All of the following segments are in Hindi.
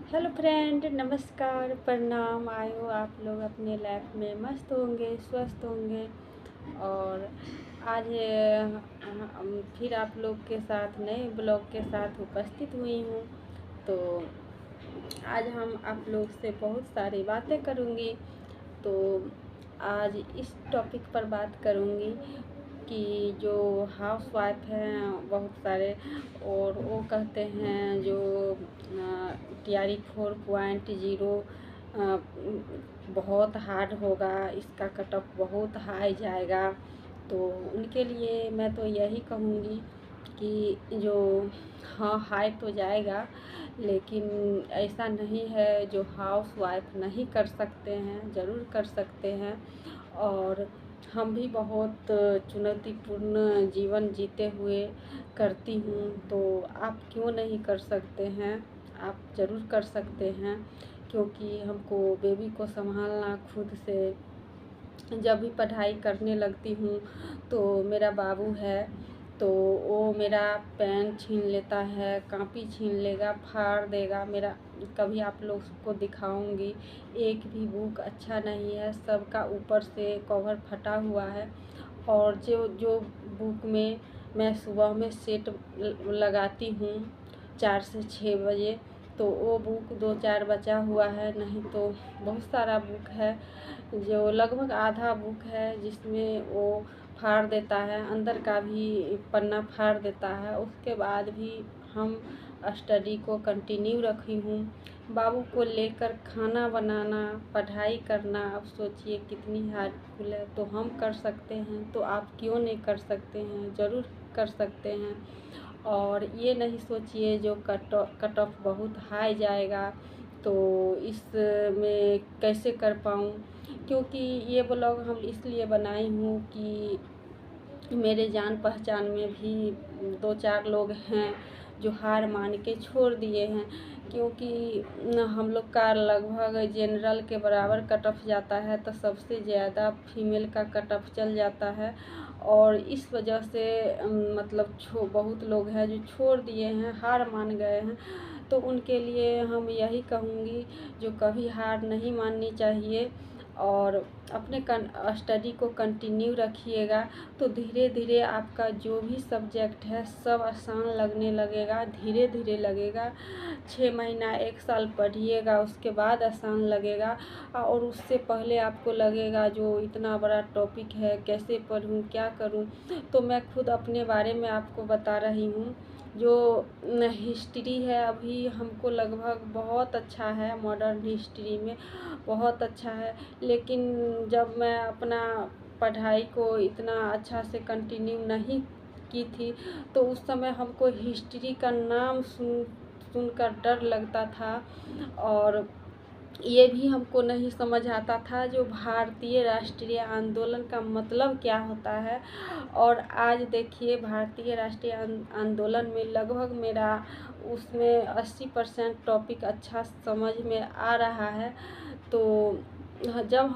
हेलो फ्रेंड, नमस्कार, प्रणाम। आयो आप लोग अपने लाइफ में मस्त होंगे, स्वस्थ होंगे। और आज फिर आप लोग के साथ नए ब्लॉग के साथ उपस्थित हुई हूँ। तो आज हम आप लोग से बहुत सारी बातें करूँगी। तो आज इस टॉपिक पर बात करूँगी कि जो हाउस वाइफ हैं बहुत सारे, और वो कहते हैं जो टीआरई 4.0 बहुत हार्ड होगा, इसका कट ऑफ बहुत हाई जाएगा। तो उनके लिए मैं तो यही कहूँगी कि जो हाँ हाई तो जाएगा, लेकिन ऐसा नहीं है जो हाउस वाइफ नहीं कर सकते हैं, ज़रूर कर सकते हैं। और हम भी बहुत चुनौतीपूर्ण जीवन जीते हुए करती हूँ, तो आप क्यों नहीं कर सकते हैं? आप ज़रूर कर सकते हैं, क्योंकि हमको बेबी को संभालना खुद से। जब भी पढ़ाई करने लगती हूँ तो मेरा बाबू है, तो वो मेरा पेन छीन लेता है, कॉपी छीन लेगा, फाड़ देगा मेरा। कभी आप लोग को दिखाऊंगी, एक भी बुक अच्छा नहीं है, सबका ऊपर से कवर फटा हुआ है। और जो जो बुक में मैं सुबह में सेट लगाती हूँ 4 से 6 बजे, तो वो बुक 2-4 बचा हुआ है, नहीं तो बहुत सारा बुक है जो लगभग आधा बुक है जिसमें वो फाड़ देता है, अंदर का भी पन्ना फाड़ देता है। उसके बाद भी हम स्टडी को कंटिन्यू रखी हूँ। बाबू को लेकर खाना बनाना, पढ़ाई करना, अब सोचिए कितनी हार्डफुल है। तो हम कर सकते हैं, तो आप क्यों नहीं कर सकते हैं? ज़रूर कर सकते हैं। और ये नहीं सोचिए जो कट ऑफ बहुत हाई जाएगा तो इसमें कैसे कर पाऊँ। क्योंकि ये ब्लॉग हम इसलिए बनाई हूँ कि मेरे जान पहचान में भी 2-4 लोग हैं जो हार मान के छोड़ दिए हैं। क्योंकि हम लोग का लगभग जनरल के बराबर कट ऑफ जाता है, तो सबसे ज़्यादा फीमेल का कट ऑफ चल जाता है। और इस वजह से मतलब बहुत लोग हैं जो छोड़ दिए हैं, हार मान गए हैं। तो उनके लिए हम यही कहूँगी, जो कभी हार नहीं माननी चाहिए और अपने स्टडी को कंटिन्यू रखिएगा। तो धीरे धीरे आपका जो भी सब्जेक्ट है सब आसान लगने लगेगा, धीरे धीरे लगेगा। 6 महीना 1 साल पढ़िएगा, उसके बाद आसान लगेगा। और उससे पहले आपको लगेगा जो इतना बड़ा टॉपिक है, कैसे पढूं, क्या करूं। तो मैं खुद अपने बारे में आपको बता रही हूँ। जो हिस्ट्री है अभी हमको लगभग बहुत अच्छा है, मॉडर्न हिस्ट्री में बहुत अच्छा है। लेकिन जब मैं अपना पढ़ाई को इतना अच्छा से कंटिन्यू नहीं की थी, तो उस समय हमको हिस्ट्री का नाम सुनकर डर लगता था। और ये भी हमको नहीं समझ आता था जो भारतीय राष्ट्रीय आंदोलन का मतलब क्या होता है। और आज देखिए भारतीय राष्ट्रीय आंदोलन में लगभग मेरा उसमें 80% टॉपिक अच्छा समझ में आ रहा है। तो जब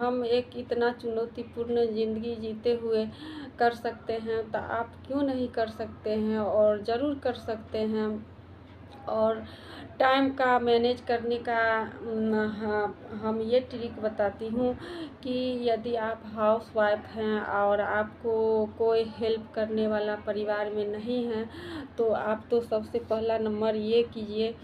हम एक इतना चुनौतीपूर्ण ज़िंदगी जीते हुए कर सकते हैं, तो आप क्यों नहीं कर सकते हैं? और ज़रूर कर सकते हैं। और टाइम का मैनेज करने का हम ये ट्रिक बताती हूँ कि यदि आप हाउस वाइफ हैं और आपको कोई हेल्प करने वाला परिवार में नहीं है, तो आप तो सबसे पहला नंबर ये कीजिए,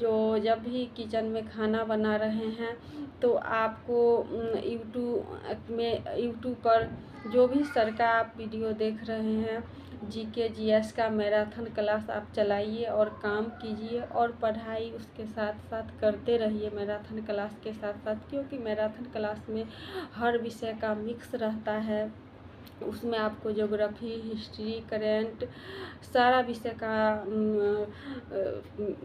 जो जब भी किचन में खाना बना रहे हैं तो आपको यूट्यूब पर जो भी सर का आप वीडियो देख रहे हैं, जीके जीएस का मैराथन क्लास आप चलाइए और काम कीजिए। और पढ़ाई उसके साथ साथ करते रहिए मैराथन क्लास के साथ साथ, क्योंकि मैराथन क्लास में हर विषय का मिक्स रहता है। उसमें आपको ज्योग्राफी, हिस्ट्री, करेंट सारा विषय का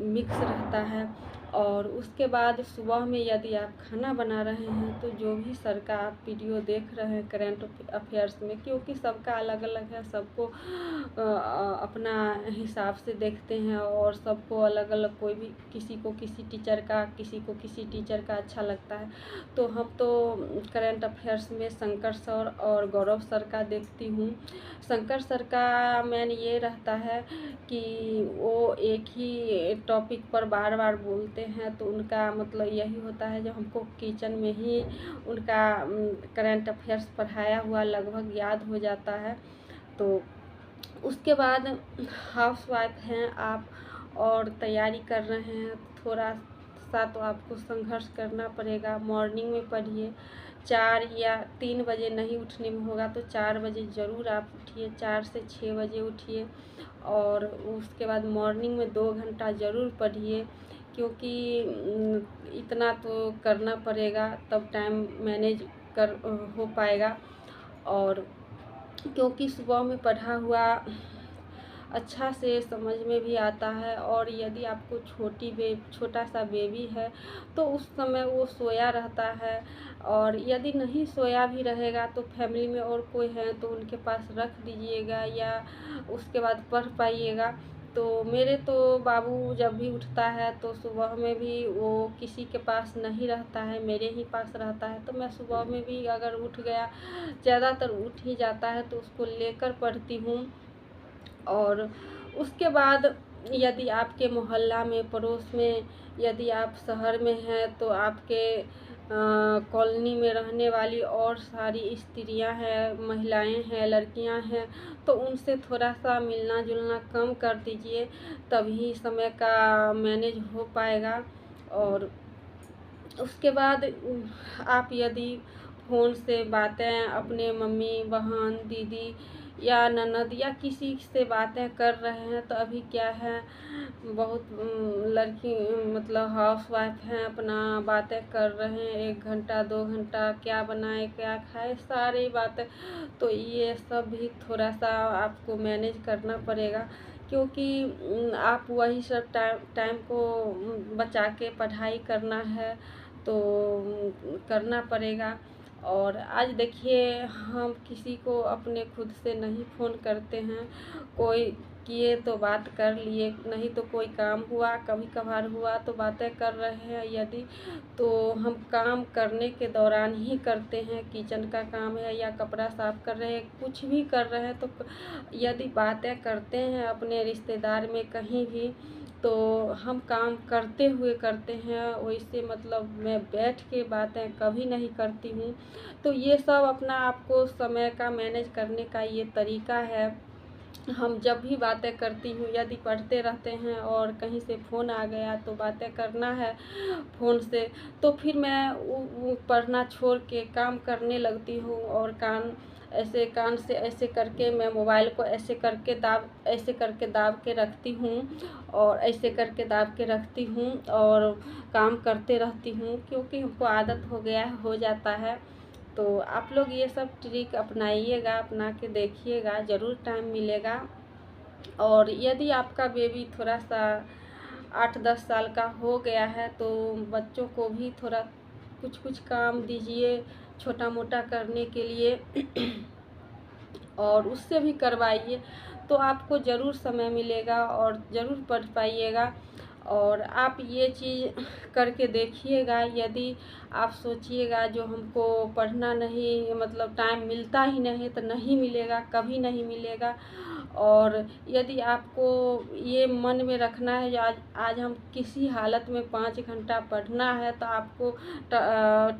मिक्स रहता है। और उसके बाद सुबह में यदि आप खाना बना रहे हैं, तो जो भी सर का आप वीडियो देख रहे हैं करेंट अफेयर्स में, क्योंकि सबका अलग अलग है, सबको अपना हिसाब से देखते हैं और सबको अलग अलग, कोई भी किसी को किसी टीचर का, किसी को किसी टीचर का अच्छा लगता है। तो हम तो करेंट अफेयर्स में शंकर सर और गौरव सर का का देखती हूँ। शंकर सर का मेन ये रहता है कि वो एक ही टॉपिक पर बार बार बोलते हैं, तो उनका मतलब यही होता है जो हमको किचन में ही उनका करंट अफेयर्स पढ़ाया हुआ लगभग याद हो जाता है। तो उसके बाद हाउसवाइफ हैं आप और तैयारी कर रहे हैं, थोड़ा सा तो आपको संघर्ष करना पड़ेगा। मॉर्निंग में पढ़िए, 4 या 3 बजे नहीं उठने में होगा तो 4 बजे ज़रूर आप उठिए, 4 से 6 बजे उठिए और उसके बाद मॉर्निंग में 2 घंटा ज़रूर पढ़िए, क्योंकि इतना तो करना पड़ेगा तब टाइम मैनेज कर हो पाएगा। और क्योंकि सुबह में पढ़ा हुआ अच्छा से समझ में भी आता है, और यदि आपको छोटा सा बेबी है तो उस समय वो सोया रहता है, और यदि नहीं सोया भी रहेगा तो फैमिली में और कोई है तो उनके पास रख दीजिएगा या उसके बाद पढ़ पाइएगा। तो मेरे तो बाबू जब भी उठता है तो सुबह में भी वो किसी के पास नहीं रहता है, मेरे ही पास रहता है, तो मैं सुबह में भी अगर उठ गया, ज़्यादातर उठ ही जाता है, तो उसको लेकर पढ़ती हूँ। और उसके बाद यदि आपके मोहल्ला में, पड़ोस में, यदि आप शहर में हैं तो आपके कॉलोनी में रहने वाली और सारी स्त्रियां हैं, महिलाएं हैं, लड़कियां हैं, तो उनसे थोड़ा सा मिलना जुलना कम कर दीजिए, तभी समय का मैनेज हो पाएगा। और उसके बाद आप यदि फ़ोन से बातें अपने मम्मी, बहन, दीदी या ननद या किसी से बातें कर रहे हैं, तो अभी क्या है, बहुत लड़की मतलब हाउसवाइफ हैं, अपना बातें कर रहे हैं 1 घंटा 2 घंटा, क्या बनाए क्या खाए, सारी बातें। तो ये सब भी थोड़ा सा आपको मैनेज करना पड़ेगा, क्योंकि आप वही सब टाइम को बचा के पढ़ाई करना है, तो करना पड़ेगा। और आज देखिए, हम किसी को अपने खुद से नहीं फ़ोन करते हैं, कोई किए तो बात कर लिए, नहीं तो कोई काम हुआ, कभी कभार हुआ तो बातें कर रहे हैं। यदि तो हम काम करने के दौरान ही करते हैं, किचन का काम है या कपड़ा साफ कर रहे हैं, कुछ भी कर रहे हैं, तो यदि बातें करते हैं अपने रिश्तेदार में कहीं भी, तो हम काम करते हुए करते हैं, वैसे मतलब मैं बैठ के बातें कभी नहीं करती हूँ। तो ये सब अपना आपको समय का मैनेज करने का ये तरीका है। हम जब भी बातें करती हूँ, यदि पढ़ते रहते हैं और कहीं से फ़ोन आ गया तो बातें करना है फ़ोन से, तो फिर मैं वो पढ़ना छोड़ के काम करने लगती हूँ, और कान से ऐसे करके मैं मोबाइल को ऐसे करके दाब के रखती हूँ, और ऐसे करके दाब के रखती हूँ और काम करते रहती हूँ, क्योंकि हमको आदत हो जाता है। तो आप लोग ये सब ट्रिक अपनाइएगा, अपना के देखिएगा, ज़रूर टाइम मिलेगा। और यदि आपका बेबी थोड़ा सा 8-10 साल का हो गया है, तो बच्चों को भी थोड़ा कुछ काम दीजिए छोटा मोटा करने के लिए और उससे भी करवाइए, तो आपको ज़रूर समय मिलेगा और ज़रूर पढ़ पाइएगा। और आप ये चीज़ करके देखिएगा। यदि आप सोचिएगा जो हमको पढ़ना नहीं, मतलब टाइम मिलता ही नहीं, तो नहीं मिलेगा, कभी नहीं मिलेगा। और यदि आपको ये मन में रखना है आज आज हम किसी हालत में 5 घंटा पढ़ना है, तो आपको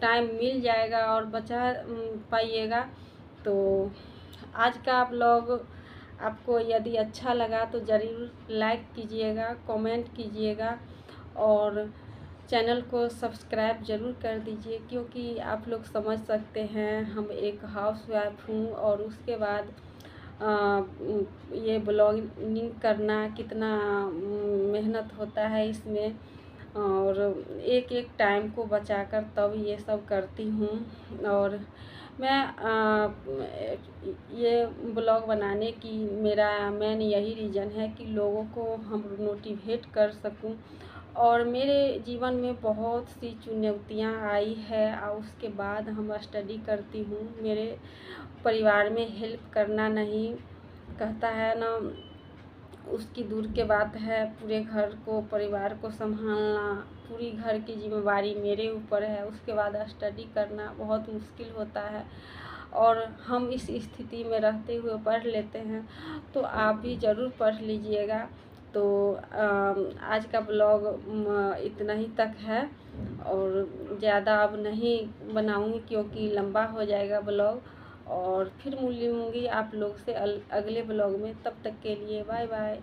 टाइम मिल जाएगा और बचा पाइएगा। तो आज का ब्लॉग आपको यदि अच्छा लगा तो ज़रूर लाइक कीजिएगा, कमेंट कीजिएगा, और चैनल को सब्सक्राइब ज़रूर कर दीजिए, क्योंकि आप लोग समझ सकते हैं हम एक हाउसवाइफ हूँ, और उसके बाद ये ब्लॉगिंग करना कितना मेहनत होता है इसमें, और एक एक टाइम को बचाकर तब ये सब करती हूँ। और मैं ये ब्लॉग बनाने की मेरा मेन यही रीज़न है कि लोगों को हम मोटिवेट कर सकूं। और मेरे जीवन में बहुत सी चुनौतियां आई है, और उसके बाद हम स्टडी करती हूँ। मेरे परिवार में हेल्प करना नहीं, कहता है ना, उसकी दूर के बात है, पूरे घर को, परिवार को संभालना, पूरी घर की जिम्मेवारी मेरे ऊपर है। उसके बाद स्टडी करना बहुत मुश्किल होता है, और हम इस स्थिति में रहते हुए पढ़ लेते हैं, तो आप भी ज़रूर पढ़ लीजिएगा। तो आज का ब्लॉग इतना ही तक है और ज़्यादा अब नहीं बनाऊँगी क्योंकि लंबा हो जाएगा ब्लॉग। और फिर मिलूँगी आप लोग से अगले ब्लॉग में। तब तक के लिए बाय बाय।